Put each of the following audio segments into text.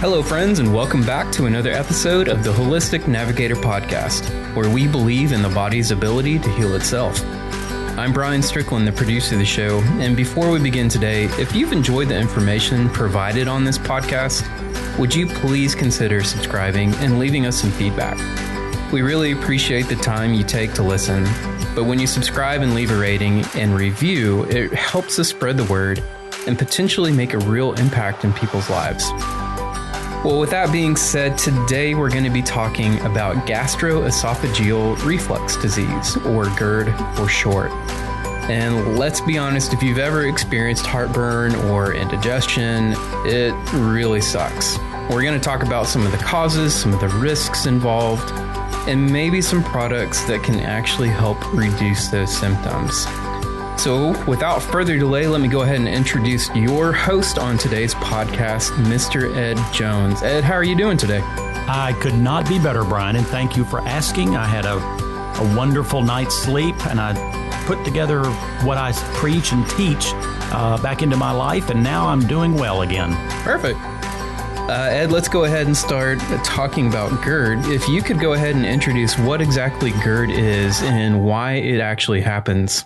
Hello, friends, and welcome back to another episode of the Holistic Navigator Podcast, where we believe in the body's ability to heal itself. I'm Brian Strickland, the producer of the show, and before we begin today, if you've enjoyed the information provided on this podcast, would you please consider subscribing and leaving us some feedback? We really appreciate the time you take to listen, but when you subscribe and leave a rating and review, it helps us spread the word and potentially make a real impact in people's lives. Well, with that being said, today we're going to be talking about gastroesophageal reflux disease, or GERD for short. And let's be honest, if you've ever experienced heartburn or indigestion, it really sucks. We're going to talk about some of the causes, some of the risks involved, and maybe some products that can actually help reduce those symptoms. So without further delay, let me go ahead and introduce your host on today's podcast, Mr. Ed Jones. Ed, how are you doing today? I could not be better, Brian, and thank you for asking. I had a wonderful night's sleep, and I put together what I preach and teach back into my life, and now I'm doing well again. Perfect. Ed, let's go ahead and start talking about GERD. If you could go ahead and introduce what exactly GERD is and why it actually happens.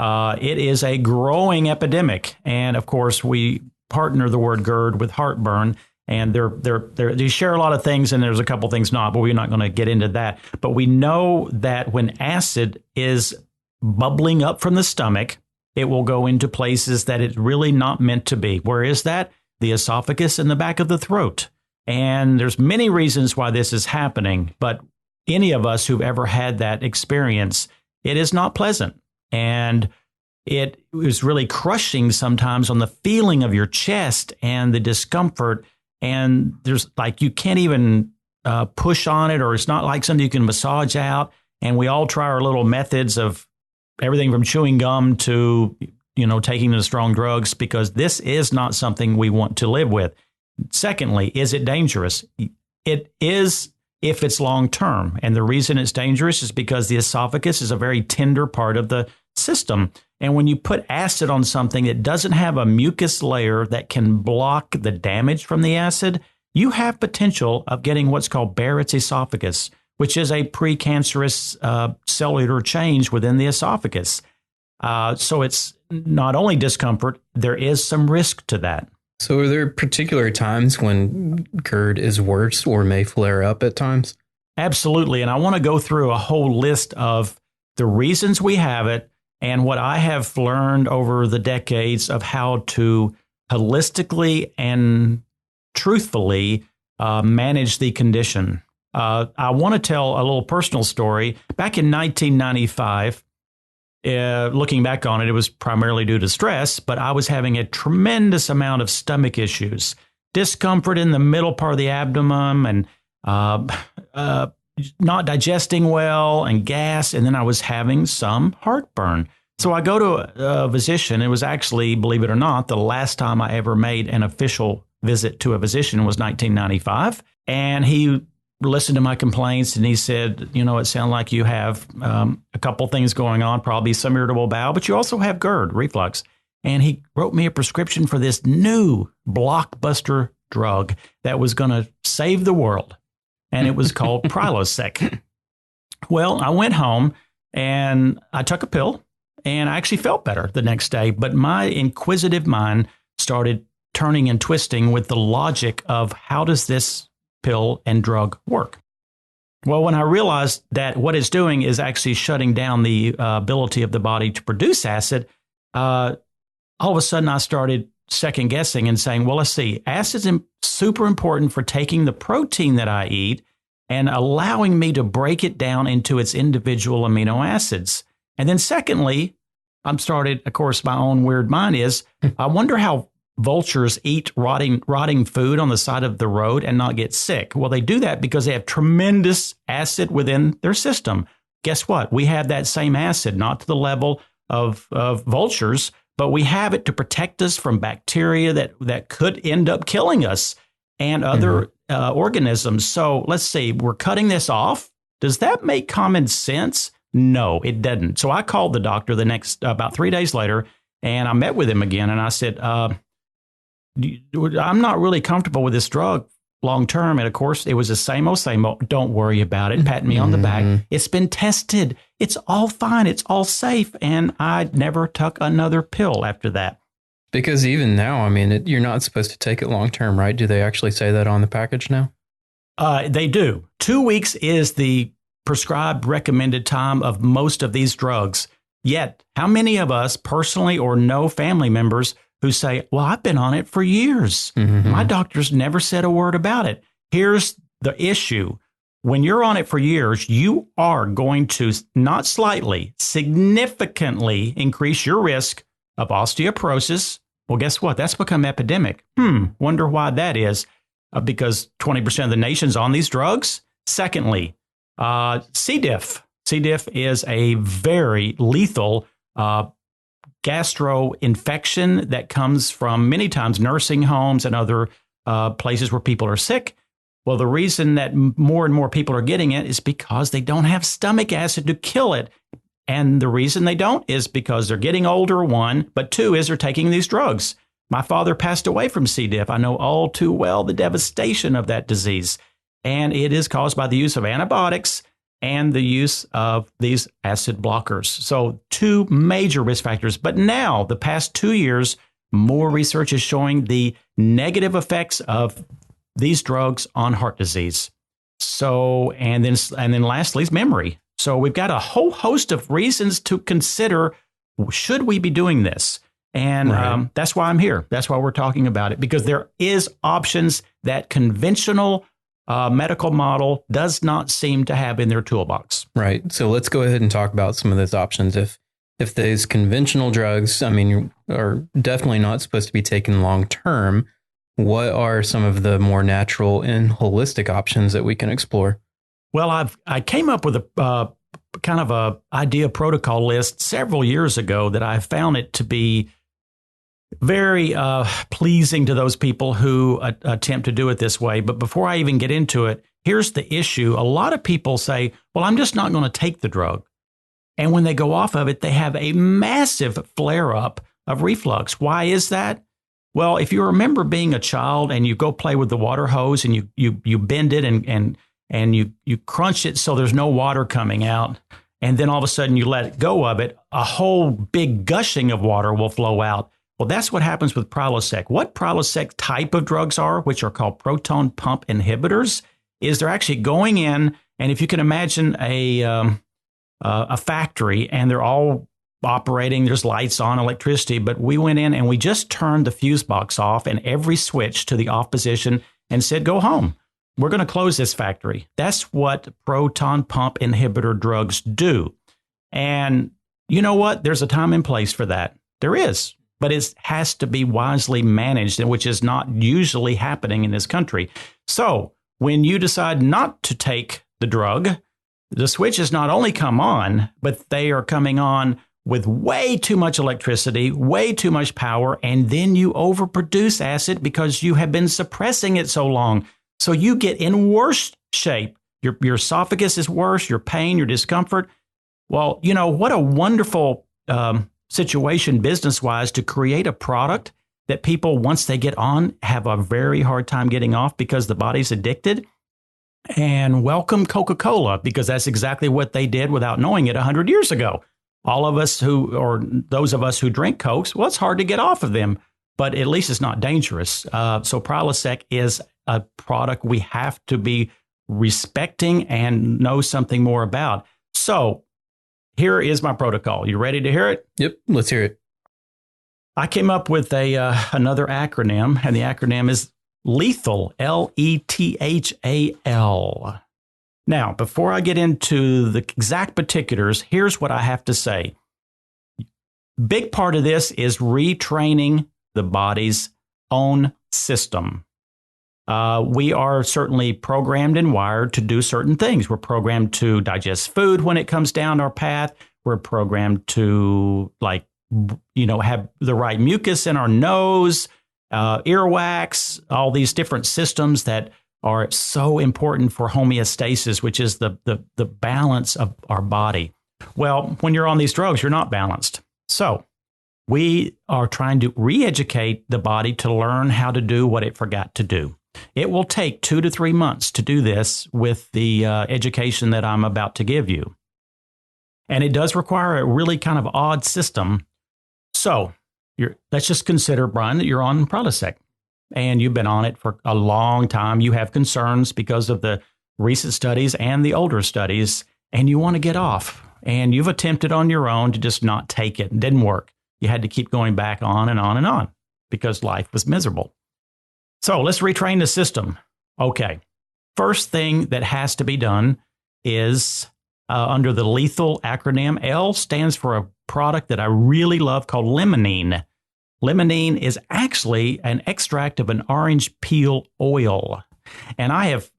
It is a growing epidemic, and of course, we partner the word GERD with heartburn, and they share a lot of things, and there's a couple things not, but we're not going to get into that. But we know that when acid is bubbling up from the stomach, it will go into places that it's really not meant to be. Where is that? The esophagus and the back of the throat. And there's many reasons why this is happening, but any of us who've ever had that experience, it is not pleasant. And it is really crushing sometimes on the feeling of your chest and the discomfort. And there's like, you can't even push on it, or it's not like something you can massage out. And we all try our little methods of everything from chewing gum to, taking the strong drugs, because this is not something we want to live with. Secondly, is it dangerous? It is if it's long term. And the reason it's dangerous is because the esophagus is a very tender part of the system. And when you put acid on something that doesn't have a mucus layer that can block the damage from the acid, you have potential of getting what's called Barrett's esophagus, which is a precancerous cellular change within the esophagus. So it's not only discomfort, there is some risk to that. So are there particular times when GERD is worse or may flare up at times? Absolutely. And I want to go through a whole list of the reasons we have it and what I have learned over the decades of how to holistically and truthfully manage the condition. I want to tell a little personal story. Back in 1995, looking back on it, it was primarily due to stress, but I was having a tremendous amount of stomach issues, discomfort in the middle part of the abdomen, and not digesting well, and gas, and then I was having some heartburn. So I go to a physician. It was actually, believe it or not, the last time I ever made an official visit to a physician was 1995, and he listened to my complaints, and he said, it sounds like you have a couple things going on, probably some irritable bowel, but you also have GERD, reflux. And he wrote me a prescription for this new blockbuster drug that was going to save the world. And it was called Prilosec. Well, I went home and I took a pill, and I actually felt better the next day. But my inquisitive mind started turning and twisting with the logic of how does this pill and drug work? Well, when I realized that what it's doing is actually shutting down the ability of the body to produce acid, all of a sudden I started second guessing and saying, well, let's see, acid's super important for taking the protein that I eat and allowing me to break it down into its individual amino acids. And then secondly, I'm started, of course, my own weird mind is, I wonder how vultures eat rotting food on the side of the road and not get sick. Well, they do that because they have tremendous acid within their system. Guess what? We have that same acid, not to the level of vultures, but we have it to protect us from bacteria that could end up killing us and other organisms. So let's see, we're cutting this off. Does that make common sense? No, it doesn't. So I called the doctor about 3 days later, and I met with him again, and I said, I'm not really comfortable with this drug long term. And of course, it was the same old, don't worry about it, patting me on the back. It's been tested. It's all fine. It's all safe. And I never took another pill after that. Because even now, I mean, you're not supposed to take it long term, right? Do they actually say that on the package now? They do. 2 weeks is the prescribed recommended time of most of these drugs. Yet, how many of us personally or know family members who say, well, I've been on it for years. My doctor's never said a word about it. Here's the issue. When you're on it for years, you are going to not slightly, significantly increase your risk of osteoporosis. Well, guess what? That's become epidemic. Wonder why that is. Because 20% of the nation's on these drugs. Secondly, C. diff. C. diff is a very lethal gastro infection that comes from many times nursing homes and other places where people are sick. Well, the reason that more and more people are getting it is because they don't have stomach acid to kill it. And the reason they don't is because they're getting older, one, but two is they're taking these drugs. My father passed away from C. diff. I know all too well the devastation of that disease. And it is caused by the use of antibiotics and the use of these acid blockers. So two major risk factors. But now, the past 2 years, more research is showing the negative effects of these drugs on heart disease. So, and then lastly is memory. So we've got a whole host of reasons to consider, should we be doing this? And that's why I'm here. That's why we're talking about it, because there is options that conventional medical model does not seem to have in their toolbox. Right. So let's go ahead and talk about some of those options. If these conventional drugs, I mean, are definitely not supposed to be taken long term, what are some of the more natural and holistic options that we can explore? Well, I came up with a kind of a idea protocol list several years ago that I found it to be very pleasing to those people who attempt to do it this way. But before I even get into it, here's the issue. A lot of people say, well, I'm just not going to take the drug. And when they go off of it, they have a massive flare-up of reflux. Why is that? Well, if you remember being a child and you go play with the water hose and you bend it and you crunch it so there's no water coming out, and then all of a sudden you let go of it, a whole big gushing of water will flow out. Well, that's what happens with Prilosec. What Prilosec type of drugs are, which are called proton pump inhibitors, is they're actually going in, and if you can imagine a factory, and they're all operating, there's lights on, electricity, but we went in and we just turned the fuse box off and every switch to the off position and said, go home. We're going to close this factory. That's what proton pump inhibitor drugs do. And you know what? There's a time and place for that. There is. But it has to be wisely managed, which is not usually happening in this country. So when you decide not to take the drug, the switches not only come on, but they are coming on with way too much electricity, way too much power, and then you overproduce acid because you have been suppressing it so long. So you get in worse shape. Your esophagus is worse, your pain, your discomfort. Well, you know, what a wonderful situation business-wise to create a product that people, once they get on, have a very hard time getting off because the body's addicted. And welcome Coca-Cola, because that's exactly what they did without knowing it 100 years ago. All of us or those of us who drink Cokes, well, it's hard to get off of them, but at least it's not dangerous. So Prilosec is a product we have to be respecting and know something more about. So here is my protocol. You ready to hear it? Yep, let's hear it. I came up with another acronym, and the acronym is LETHAL, L-E-T-H-A-L. Now, before I get into the exact particulars, here's what I have to say. Big part of this is retraining the body's own system. We are certainly programmed and wired to do certain things. We're programmed to digest food when it comes down our path. We're programmed to, have the right mucus in our nose, earwax, all these different systems that are so important for homeostasis, which is the balance of our body. Well, when you're on these drugs, you're not balanced. So we are trying to re-educate the body to learn how to do what it forgot to do. It will take 2 to 3 months to do this with the education that I'm about to give you. And it does require a really kind of odd system. So let's just consider, Brian, that you're on Prilosec and you've been on it for a long time. You have concerns because of the recent studies and the older studies, and you want to get off. And you've attempted on your own to just not take it. It didn't work. You had to keep going back on and on and on because life was miserable. So let's retrain the system. Okay. First thing that has to be done is under the lethal acronym. L stands for a product that I really love called Limonene. Limonene is actually an extract of an orange peel oil. And I have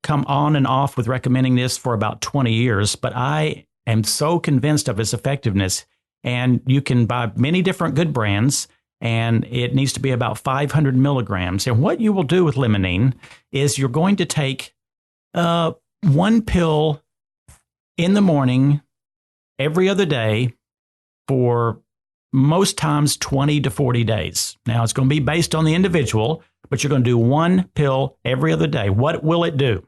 come on and off with recommending this for about 20 years, but I am so convinced of its effectiveness. And you can buy many different good brands, and it needs to be about 500 milligrams. And what you will do with Limonene is you're going to take one pill in the morning every other day for most times 20 to 40 days. Now, it's going to be based on the individual, but you're going to do one pill every other day. What will it do?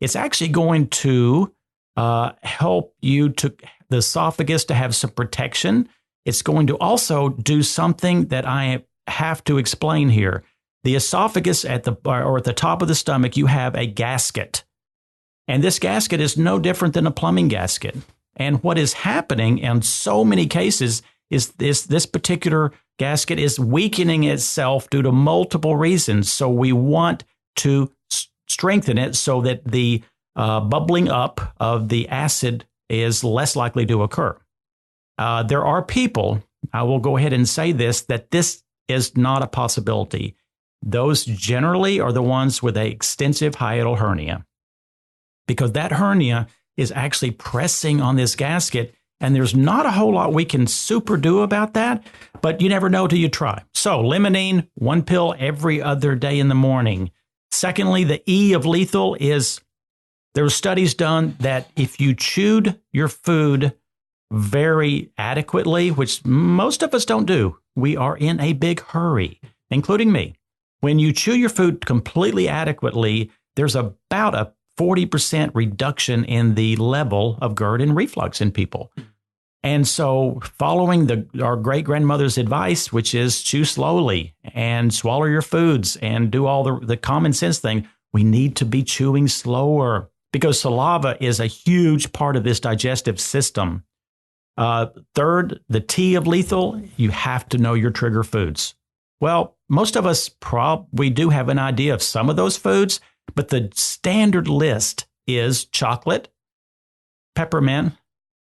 It's actually going to help you to the esophagus to have some protection. It's going to also do something that I have to explain here. The esophagus at the top of the stomach, you have a gasket. And this gasket is no different than a plumbing gasket. And what is happening in so many cases is this particular gasket is weakening itself due to multiple reasons. So we want to strengthen it so that the bubbling up of the acid is less likely to occur. There are people, I will go ahead and say this, that this is not a possibility. Those generally are the ones with an extensive hiatal hernia, because that hernia is actually pressing on this gasket, and there's not a whole lot we can super do about that, but you never know till you try. So Limonene, one pill every other day in the morning. Secondly, the E of lethal is there were studies done that if you chewed your food very adequately, which most of us don't do, we are in a big hurry, including me. When you chew your food completely adequately, there's about a 40% reduction in the level of GERD and reflux in people. And so following our great-grandmother's advice, which is chew slowly and swallow your foods and do all the common sense thing, we need to be chewing slower because saliva is a huge part of this digestive system. Third, the T of lethal, you have to know your trigger foods. Well, most of us we do have an idea of some of those foods, but the standard list is chocolate, peppermint,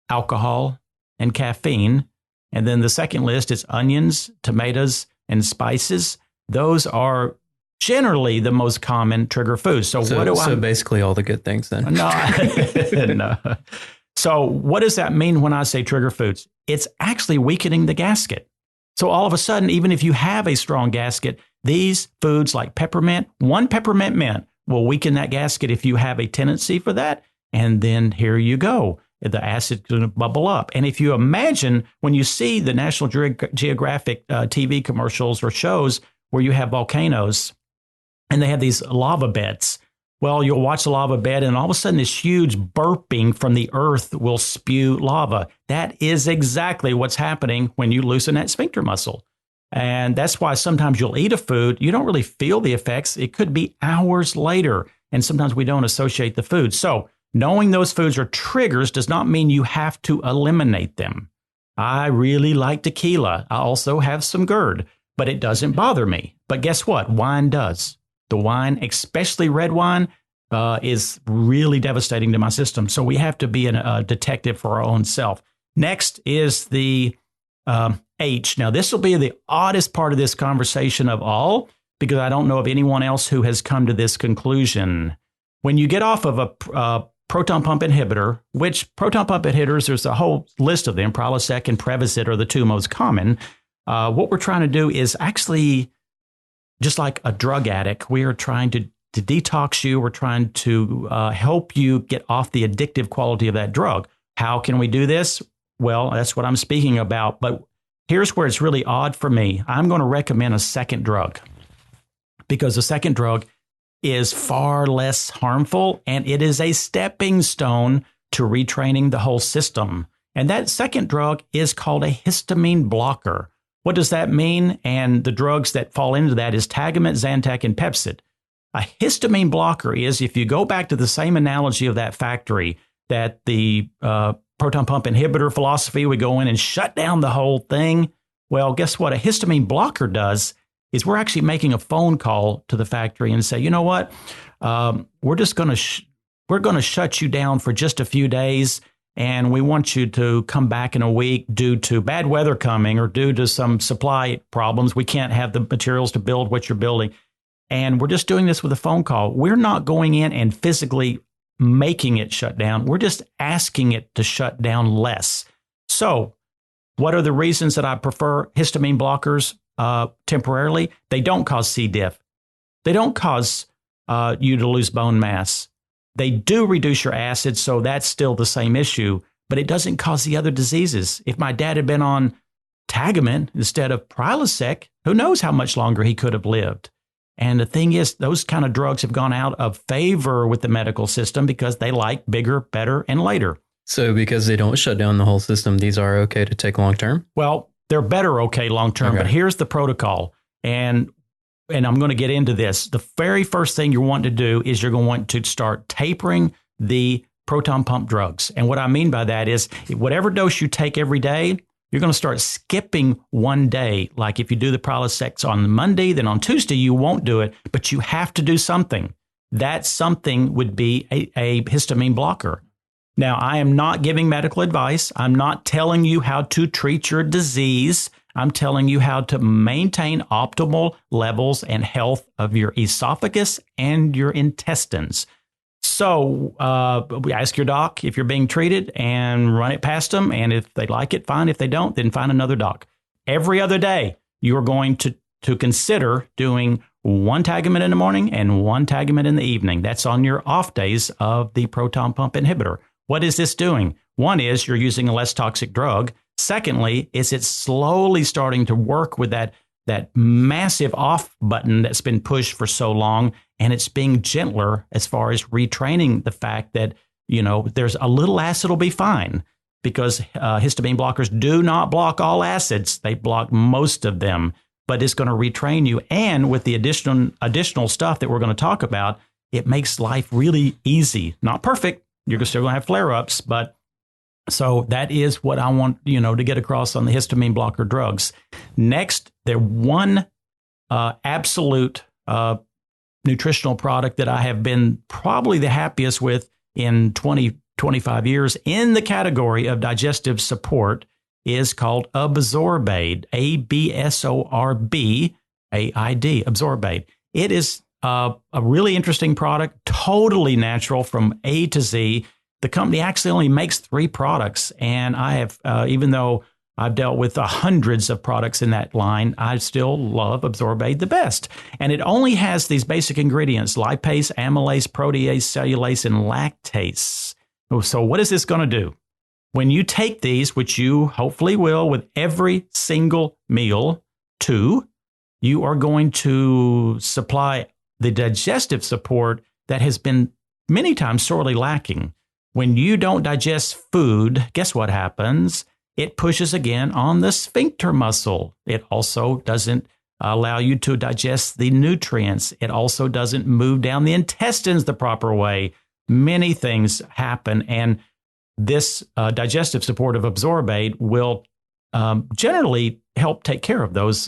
alcohol, and caffeine. And then the second list is onions, tomatoes, and spices. Those are generally the most common trigger foods. So basically all the good things then. No. No. So what does that mean when I say trigger foods? It's actually weakening the gasket. So all of a sudden, even if you have a strong gasket, these foods like peppermint, one peppermint mint will weaken that gasket if you have a tendency for that. And then here you go. The acid's going to bubble up. And if you imagine when you see the National Geographic TV commercials or shows where you have volcanoes and they have these lava beds, well, you'll watch the lava bed and all of a sudden this huge burping from the earth will spew lava. That is exactly what's happening when you loosen that sphincter muscle. And that's why sometimes you'll eat a food, you don't really feel the effects. It could be hours later, and sometimes we don't associate the food. So knowing those foods are triggers does not mean you have to eliminate them. I really like tequila. I also have some GERD, but it doesn't bother me. But guess what? Wine does. The wine, especially red wine, is really devastating to my system. So we have to be a detective for our own self. Next is the H. Now, this will be the oddest part of this conversation of all, because I don't know of anyone else who has come to this conclusion. When you get off of a proton pump inhibitor, which proton pump inhibitors, there's a whole list of them. Prilosec and Prevacid are the two most common. What we're trying to do is actually, just like a drug addict, we are trying to detox you. We're trying to help you get off the addictive quality of that drug. How can we do this? Well, that's what I'm speaking about. But here's where it's really odd for me. I'm going to recommend a second drug, because the second drug is far less harmful, and it is a stepping stone to retraining the whole system. And that second drug is called a histamine blocker. What does that mean? And the drugs that fall into that is Tagamet, Zantac, and Pepcid. A histamine blocker is, if you go back to the same analogy of that factory, that the proton pump inhibitor philosophy would go in and shut down the whole thing. Well, guess what? A histamine blocker does is we're actually making a phone call to the factory and say, you know what, we're just going to we're going to shut you down for just a few days, and we want you to come back in a week due to bad weather coming or due to some supply problems. We can't have the materials to build what you're building, and we're just doing this with a phone call. We're not going in and physically making it shut down. We're just asking it to shut down less. So what are the reasons that I prefer histamine blockers temporarily? They don't cause C. diff. They don't cause you to lose bone mass. They do reduce your acid, so that's still the same issue, but it doesn't cause the other diseases. If my dad had been on Tagamet instead of Prilosec, who knows how much longer he could have lived. And the thing is, those kind of drugs have gone out of favor with the medical system because they like bigger, better, and later. So because they don't shut down the whole system, these are okay to take long term? Well, they're better okay long term, but here's the protocol. And I'm going to get into this. The very first thing you want to do is you're going to want to start tapering the proton pump drugs. And what I mean by that is whatever dose you take every day, you're going to start skipping one day. Like if you do the Prilosec on Monday, then on Tuesday you won't do it, but you have to do something. That something would be a histamine blocker. Now, I am not giving medical advice. I'm not telling you how to treat your disease. I'm telling you how to maintain optimal levels and health of your esophagus and your intestines. So ask your doc if you're being treated and run it past them. And if they like it, fine. If they don't, then find another doc. Every other day, you're going to consider doing one Tagamet in the morning and one Tagamet in the evening. That's on your off days of the proton pump inhibitor. What is this doing? One is you're using a less toxic drug. Secondly, is it's slowly starting to work with that massive off button that's been pushed for so long, and it's being gentler as far as retraining the fact that, you know, there's a little acid will be fine, because histamine blockers do not block all acids. They block most of them, but it's going to retrain you. And with the additional stuff that we're going to talk about, it makes life really easy. Not perfect. You're still going to have flare-ups, but so that is what I want, to get across on the histamine blocker drugs. Next, there's one absolute nutritional product that I have been probably the happiest with in 25 years in the category of digestive support is called Absorbade, Absorbaid, Absorbade. It is a really interesting product, totally natural from A to Z. The company actually only makes 3 products, and I have, even though I've dealt with hundreds of products in that line, I still love Absorbade the best. And it only has these basic ingredients: lipase, amylase, protease, cellulase, and lactase. So what is this going to do? When you take these, which you hopefully will with every single meal too, you are going to supply the digestive support that has been many times sorely lacking. When you don't digest food, guess what happens? It pushes again on the sphincter muscle. It also doesn't allow you to digest the nutrients. It also doesn't move down the intestines the proper way. Many things happen, and this digestive support of Absorbade will generally help take care of those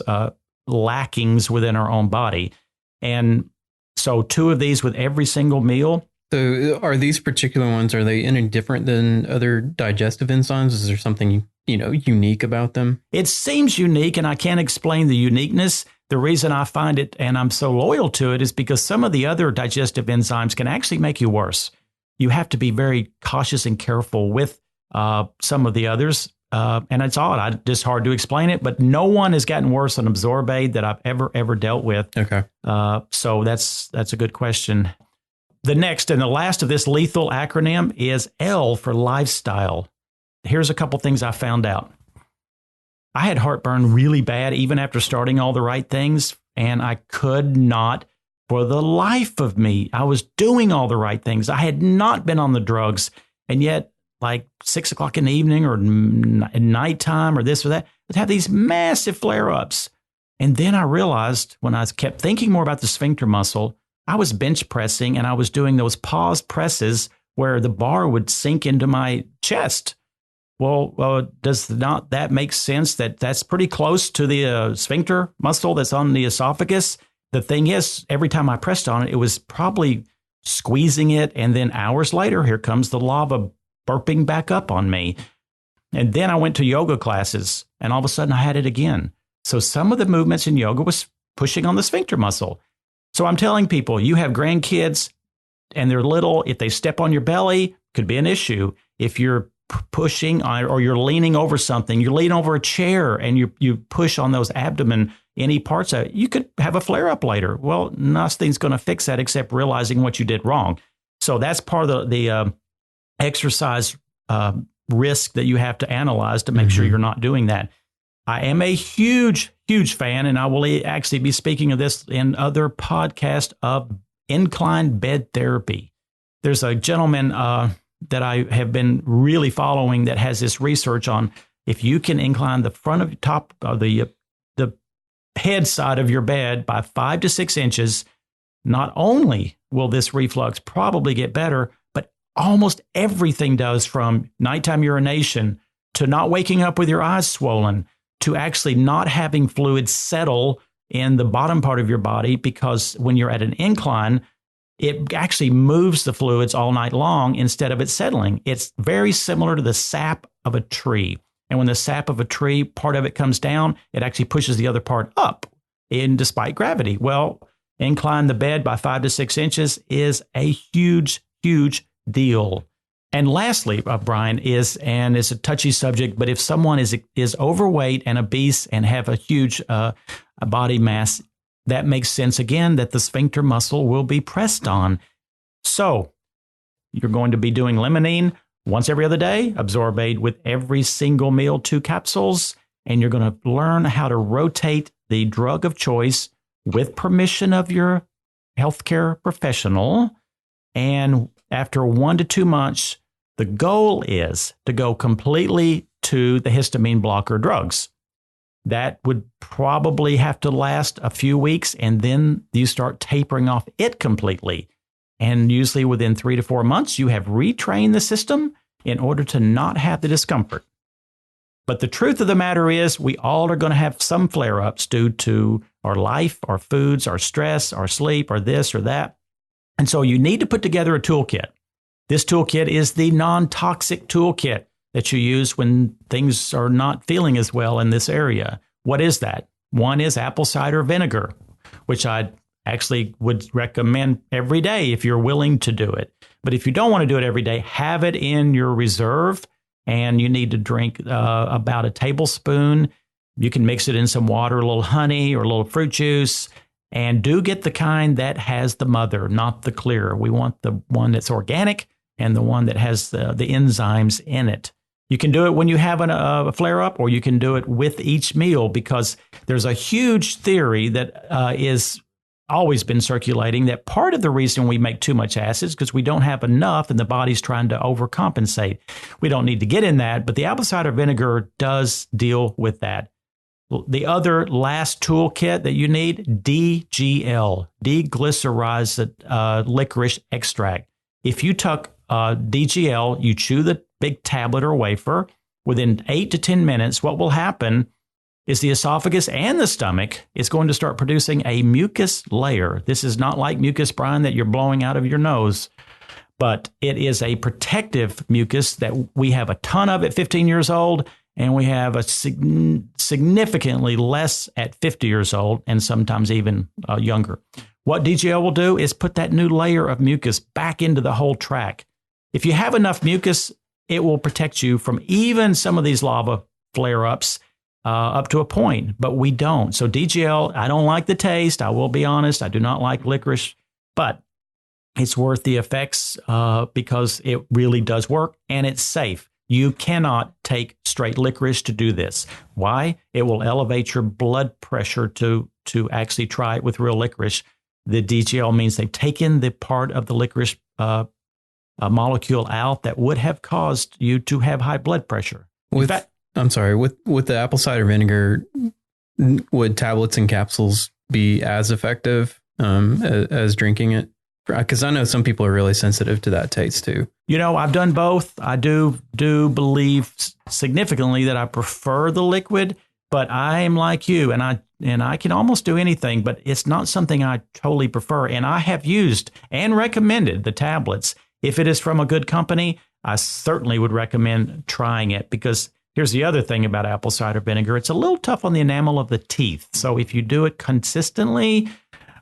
lackings within our own body. And so 2 of these with every single meal. So are these particular ones, are they any different than other digestive enzymes? Is there something, unique about them? It seems unique, and I can't explain the uniqueness. The reason I find it and I'm so loyal to it is because some of the other digestive enzymes can actually make you worse. You have to be very cautious and careful with some of the others. And it's odd. It's hard to explain it, but no one has gotten worse on Absorbade that I've ever dealt with. Okay. So that's a good question. The next and the last of this lethal acronym is L for lifestyle. Here's a couple things I found out. I had heartburn really bad even after starting all the right things, and I could not for the life of me. I was doing all the right things. I had not been on the drugs. And yet, like 6 o'clock in the evening or at nighttime or this or that, I'd have these massive flare-ups. And then I realized when I kept thinking more about the sphincter muscle, I was bench pressing and I was doing those pause presses where the bar would sink into my chest. Well, does not that make sense that that's pretty close to the sphincter muscle that's on the esophagus? The thing is, every time I pressed on it, it was probably squeezing it. And then hours later, here comes the lava burping back up on me. And then I went to yoga classes and all of a sudden I had it again. So some of the movements in yoga was pushing on the sphincter muscle. So I'm telling people, you have grandkids and they're little, if they step on your belly, could be an issue. If you're pushing or you're leaning over something, you lean over a chair and you push on those abdomen, any parts of it, you could have a flare up later. Well, nothing's going to fix that except realizing what you did wrong. So that's part of the exercise risk that you have to analyze to make sure you're not doing that. I am a huge fan, and I will actually be speaking of this in other podcasts of incline bed therapy. There's a gentleman that I have been really following that has this research on if you can incline the front of top of the head side of your bed by 5 to 6 inches, not only will this reflux probably get better, but almost everything does, from nighttime urination to not waking up with your eyes swollen to actually not having fluid settle in the bottom part of your body, because when you're at an incline, it actually moves the fluids all night long instead of it settling. It's very similar to the sap of a tree. And when the sap of a tree, part of it comes down, it actually pushes the other part up despite gravity. Well, incline the bed by 5 to 6 inches is a huge deal. And lastly, Brian, it's a touchy subject, but if someone is overweight and obese and have a huge body mass, that makes sense again that the sphincter muscle will be pressed on. So you're going to be doing Limonene once every other day, Absorbate with every single meal, 2 capsules, and you're going to learn how to rotate the drug of choice with permission of your healthcare professional. And after 1 to 2 months, the goal is to go completely to the histamine blocker drugs. That would probably have to last a few weeks, and then you start tapering off it completely. And usually within 3 to 4 months, you have retrained the system in order to not have the discomfort. But the truth of the matter is, we all are going to have some flare-ups due to our life, our foods, our stress, our sleep, or this or that. And so you need to put together a toolkit. This toolkit is the non-toxic toolkit that you use when things are not feeling as well in this area. What is that? One is apple cider vinegar, which I actually would recommend every day if you're willing to do it. But if you don't want to do it every day, have it in your reserve, and you need to drink about a tablespoon. You can mix it in some water, a little honey, or a little fruit juice. And do get the kind that has the mother, not the clear. We want the one that's organic and the one that has the enzymes in it. You can do it when you have a flare-up, or you can do it with each meal, because there's a huge theory that is always been circulating that part of the reason we make too much acid is because we don't have enough and the body's trying to overcompensate. We don't need to get in that, but the apple cider vinegar does deal with that. The other last toolkit that you need, DGL, deglycerized licorice extract. If you took DGL, you chew the big tablet or wafer, within 8 to 10 minutes, what will happen is the esophagus and the stomach is going to start producing a mucus layer. This is not like mucus, Brian, that you're blowing out of your nose, but it is a protective mucus that we have a ton of at 15 years old, and we have a significantly less at 50 years old, and sometimes even younger. What DGL will do is put that new layer of mucus back into the whole tract. If you have enough mucus, it will protect you from even some of these lava flare-ups up to a point, but we don't. So DGL, I don't like the taste. I will be honest. I do not like licorice, but it's worth the effects because it really does work and it's safe. You cannot take straight licorice to do this. Why? It will elevate your blood pressure to actually try it with real licorice. The DGL means they've taken the part of the licorice molecule out that would have caused you to have high blood pressure. With the apple cider vinegar, would tablets and capsules be as effective as drinking it? Because I know some people are really sensitive to that taste too. I've done both. I do believe significantly that I prefer the liquid, but I am like you, and I can almost do anything, but it's not something I totally prefer. And I have used and recommended the tablets. If it is from a good company, I certainly would recommend trying it, because here's the other thing about apple cider vinegar. It's a little tough on the enamel of the teeth. So if you do it consistently,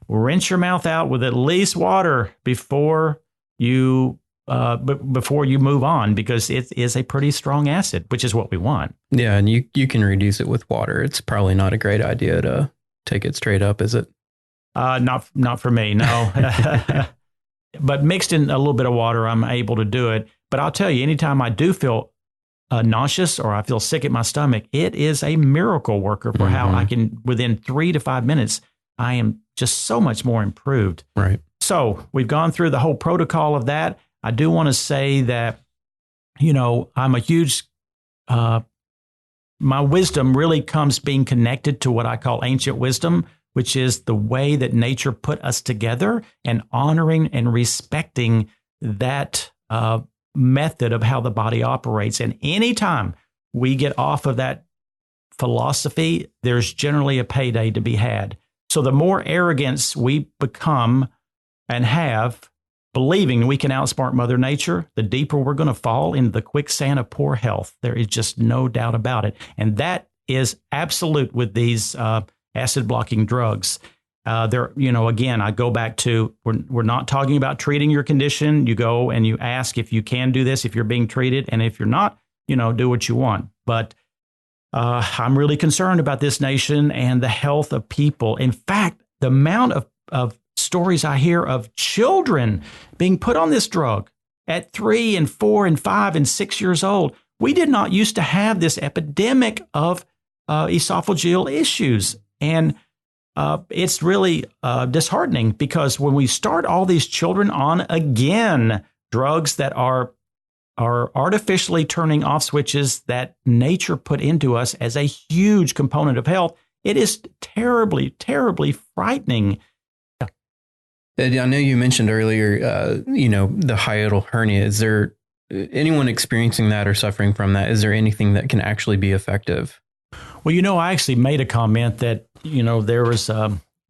rinse your mouth out with at least water before you move on, because it is a pretty strong acid, which is what we want. Yeah, and you can reduce it with water. It's probably not a great idea to take it straight up, is it? Not for me, no. But mixed in a little bit of water, I'm able to do it. But I'll tell you, anytime I do feel nauseous or I feel sick at my stomach, it is a miracle worker for how I can, within 3 to 5 minutes, I am just so much more improved. Right. So we've gone through the whole protocol of that. I do want to say that, I'm a huge, my wisdom really comes being connected to what I call ancient wisdom, which is the way that nature put us together, and honoring and respecting that method of how the body operates. And anytime we get off of that philosophy, there's generally a payday to be had. So the more arrogance we become and have, believing we can outsmart Mother Nature, the deeper we're going to fall into the quicksand of poor health. There is just no doubt about it. And that is absolute with these acid blocking drugs. Again, I go back to, we're not talking about treating your condition. You go and you ask if you can do this, if you're being treated. And if you're not, do what you want. But I'm really concerned about this nation and the health of people. In fact, the amount of stories I hear of children being put on this drug at 3 and 4 and 5 and 6 years old. We did not used to have this epidemic of esophageal issues. And it's really disheartening, because when we start all these children on, again, drugs that are artificially turning off switches that nature put into us as a huge component of health, it is terribly, terribly frightening. I know you mentioned earlier, the hiatal hernia. Is there anyone experiencing that or suffering from that? Is there anything that can actually be effective? Well, I actually made a comment that, there was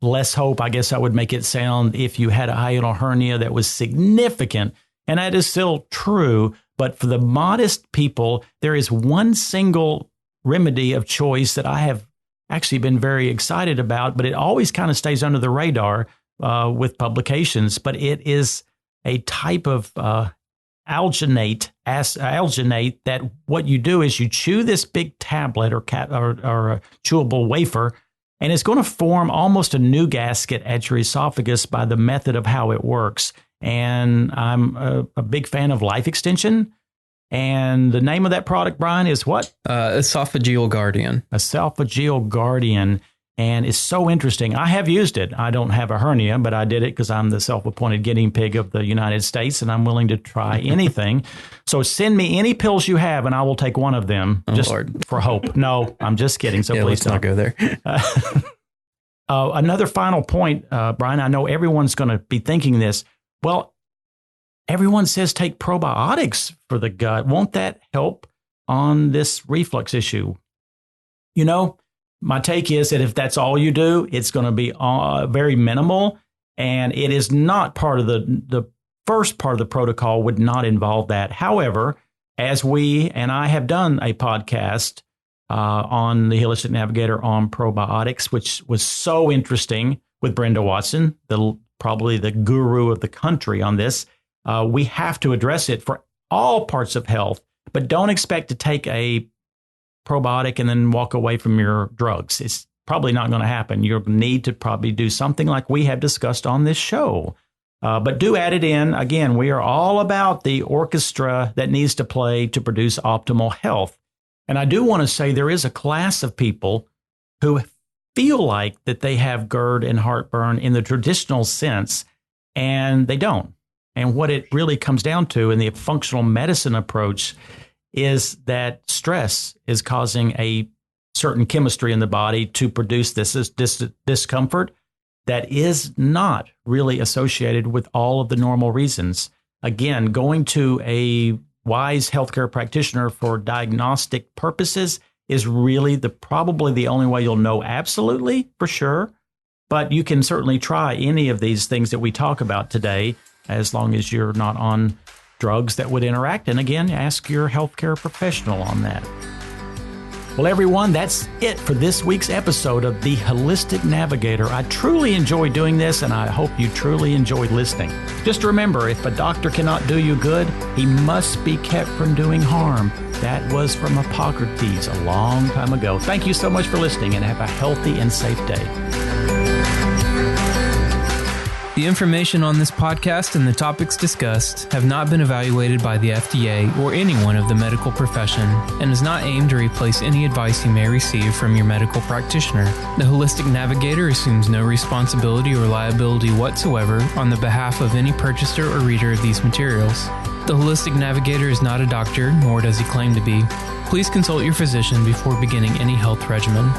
less hope, I guess I would make it sound, if you had a hiatal hernia that was significant. And that is still true. But for the modest people, there is one single remedy of choice that I have actually been very excited about, but it always kind of stays under the radar with publications. But it is a type of alginate that what you do is you chew this big tablet or a chewable wafer, and it's going to form almost a new gasket at your esophagus by the method of how it works. And I'm a big fan of life extension. And the name of that product, Brian, is what? Esophageal Guardian. Esophageal Guardian. And it's so interesting. I have used it. I don't have a hernia, but I did it because I'm the self-appointed guinea pig of the United States, and I'm willing to try anything. So send me any pills you have, and I will take one of them, just Lord. For hope. No, I'm just kidding. So please let's not go there. Another final point, Brian, I know everyone's going to be thinking this. Well, everyone says take probiotics for the gut. Won't that help on this reflux issue? My take is that if that's all you do, it's going to be very minimal, and it is not part of the first part of the protocol would not involve that. However, as we and I have done a podcast on the Holistic Navigator on probiotics, which was so interesting with Brenda Watson, probably the guru of the country on this, we have to address it for all parts of health, but don't expect to take a probiotic and then walk away from your drugs. It's probably not going to happen. You'll need to probably do something like we have discussed on this show. But do add it in. Again, we are all about the orchestra that needs to play to produce optimal health. And I do want to say there is a class of people who feel like that they have GERD and heartburn in the traditional sense, and they don't. And what it really comes down to in the functional medicine approach is that stress is causing a certain chemistry in the body to produce this discomfort that is not really associated with all of the normal reasons. Again, going to a wise healthcare practitioner for diagnostic purposes is really probably the only way you'll know absolutely for sure. But you can certainly try any of these things that we talk about today, as long as you're not on drugs that would interact. And again, ask your healthcare professional on that. Well, everyone, that's it for this week's episode of The Holistic Navigator. I truly enjoy doing this, and I hope you truly enjoyed listening. Just remember, if a doctor cannot do you good, he must be kept from doing harm. That was from Hippocrates a long time ago. Thank you so much for listening, and have a healthy and safe day. The information on this podcast and the topics discussed have not been evaluated by the FDA or anyone of the medical profession and is not aimed to replace any advice you may receive from your medical practitioner. The Holistic Navigator assumes no responsibility or liability whatsoever on the behalf of any purchaser or reader of these materials. The Holistic Navigator is not a doctor, nor does he claim to be. Please consult your physician before beginning any health regimen.